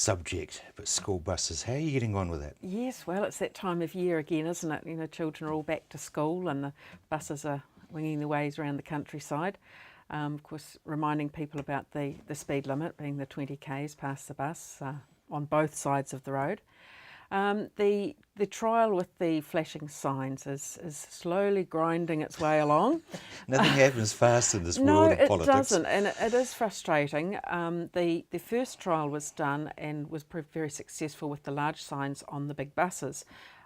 subject, but school buses, how are you getting on with that? Yes, well, it's that time of year again, isn't it? You know, children are all back to school and the buses are winging their ways around the countryside. Of course, reminding people about the speed limit being the 20 k's past the bus on both sides of the road. The trial with the flashing signs is slowly grinding its way along. Nothing happens fast in this No, world of it politics. doesn't, and it is frustrating. The first trial was done and was proved very successful with the large signs on the big buses.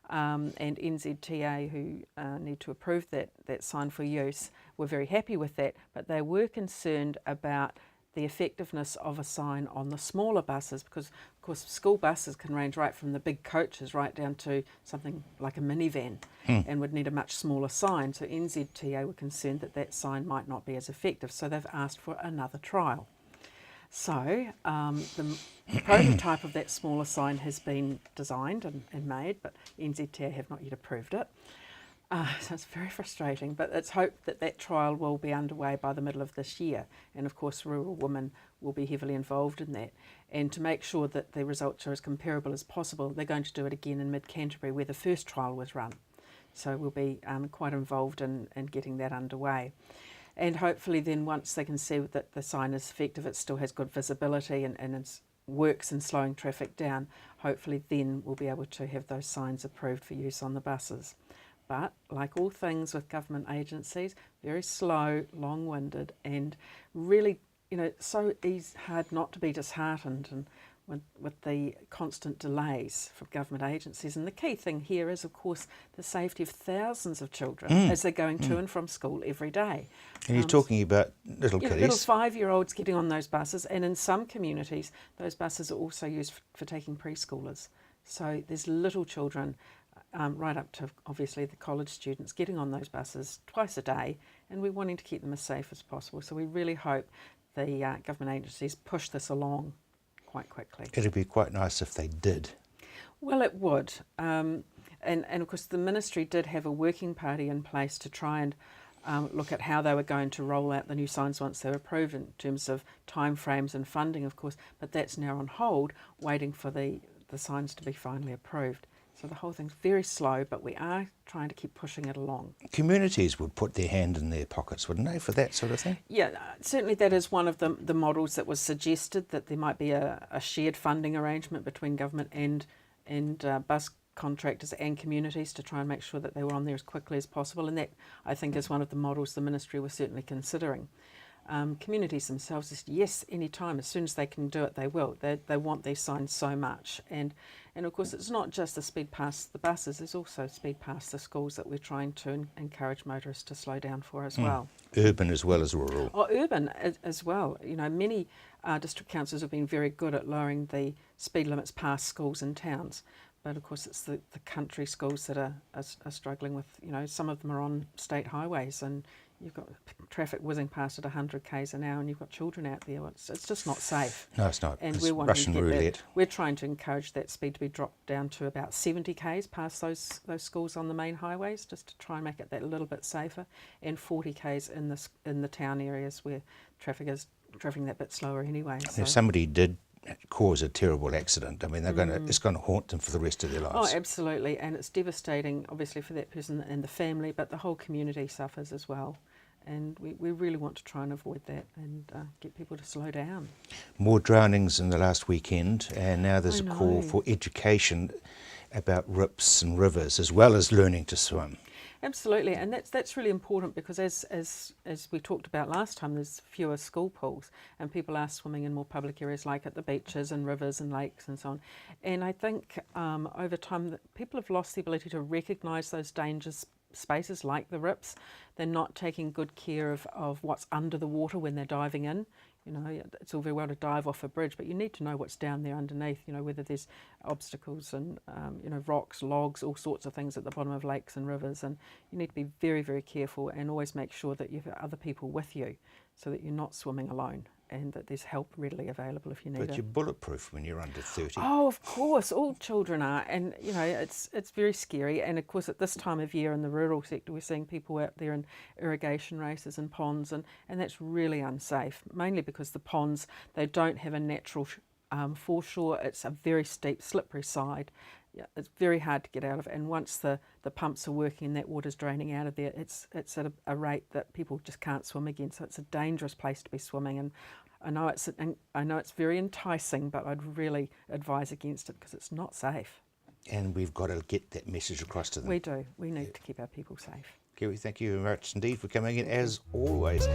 And NZTA, who need to approve that sign for use, were very happy with that, but they were concerned about the effectiveness of a sign on the smaller buses, because of course school buses can range right from the big coaches right down to something like a minivan and would need a much smaller sign. So NZTA were concerned that that sign might not be as effective, so they've asked for another trial. So the prototype of that smaller sign has been designed and made, but NZTA have not yet approved it. So it's very frustrating, but it's hoped that that trial will be underway by the middle of this year. And of course, Rural Women will be heavily involved in that. And to make sure that the results are as comparable as possible, they're going to do it again in Mid-Canterbury, where the first trial was run. So we'll be quite involved in getting that underway. And hopefully then once they can see that the sign is effective, it still has good visibility and it works in slowing traffic down, hopefully then we'll be able to have those signs approved for use on the buses. But like all things with government agencies, very slow, long-winded, and really, you know, so hard not to be disheartened and with the constant delays for government agencies. And the key thing here is, of course, the safety of thousands of children as they're going to and from school every day. And you're talking about little kiddies. Little 5-year-olds getting on those buses, and in some communities, those buses are also used for taking preschoolers. So there's little children right up to obviously the college students getting on those buses twice a day, and we're wanting to keep them as safe as possible. So we really hope the government agencies push this along quite quickly. It'd be quite nice if they did. Well, it would. And of course the ministry did have a working party in place to try and look at how they were going to roll out the new signs once they were approved in terms of timeframes and funding, of course, but that's now on hold, waiting for the signs to be finally approved. So the whole thing's very slow, but we are trying to keep pushing it along. Communities would put their hand in their pockets, wouldn't they, for that sort of thing? Yeah, certainly that is one of the models that was suggested, that there might be a shared funding arrangement between government and bus contractors and communities to try and make sure that they were on there as quickly as possible. And that, I think, is one of the models the ministry was certainly considering. Communities themselves said yes, anytime, as soon as they can do it, they will. They want these signs so much. And of course, it's not just the speed past the buses, there's also speed past the schools that we're trying to encourage motorists to slow down for as well. Urban as well as rural. Oh, urban as well. You know, many district councils have been very good at lowering the speed limits past schools and towns. But of course, it's the country schools that are struggling with, you know, some of them are on state highways and you've got traffic whizzing past at 100 k's an hour and you've got children out there. It's just not safe. No, it's not. And it's we're wanting Russian to get roulette. that. We're trying to encourage that speed to be dropped down to about 70 k's past those schools on the main highways, just to try and make it that a little bit safer, and 40 k's in the town areas where travelling that bit slower anyway. And if somebody did cause a terrible accident, I mean, it's going to haunt them for the rest of their lives. Oh, absolutely, and it's devastating, obviously, for that person and the family, but the whole community suffers as well. And we really want to try and avoid that and get people to slow down. More drownings in the last weekend, and now there's a call for education about rips and rivers, as well as learning to swim. Absolutely, and that's really important, because as we talked about last time, there's fewer school pools and people are swimming in more public areas like at the beaches and rivers and lakes and so on. And I think over time that people have lost the ability to recognise those dangerous spaces like the rips. They're not taking good care of what's under the water when they're diving in. You know, it's all very well to dive off a bridge, but you need to know what's down there underneath, you know, whether there's obstacles and, you know, rocks, logs, all sorts of things at the bottom of lakes and rivers. And you need to be very, very careful and always make sure that you have other people with you so that you're not swimming alone and that there's help readily available if you need it. But you're bulletproof when you're under 30. Oh, of course, all children are, and you know it's very scary. And of course, at this time of year in the rural sector, we're seeing people out there in irrigation races and ponds, and that's really unsafe. Mainly because the ponds, they don't have a natural foreshore. It's a very steep, slippery side. Yeah, it's very hard to get out of, and once the pumps are working and that water's draining out of there, it's at a rate that people just can't swim again. So it's a dangerous place to be swimming, and I know it's very enticing, but I'd really advise against it because it's not safe. And we've got to get that message across to them. We do. We need to keep our people safe. Kerry, thank you very much indeed for coming in, as always.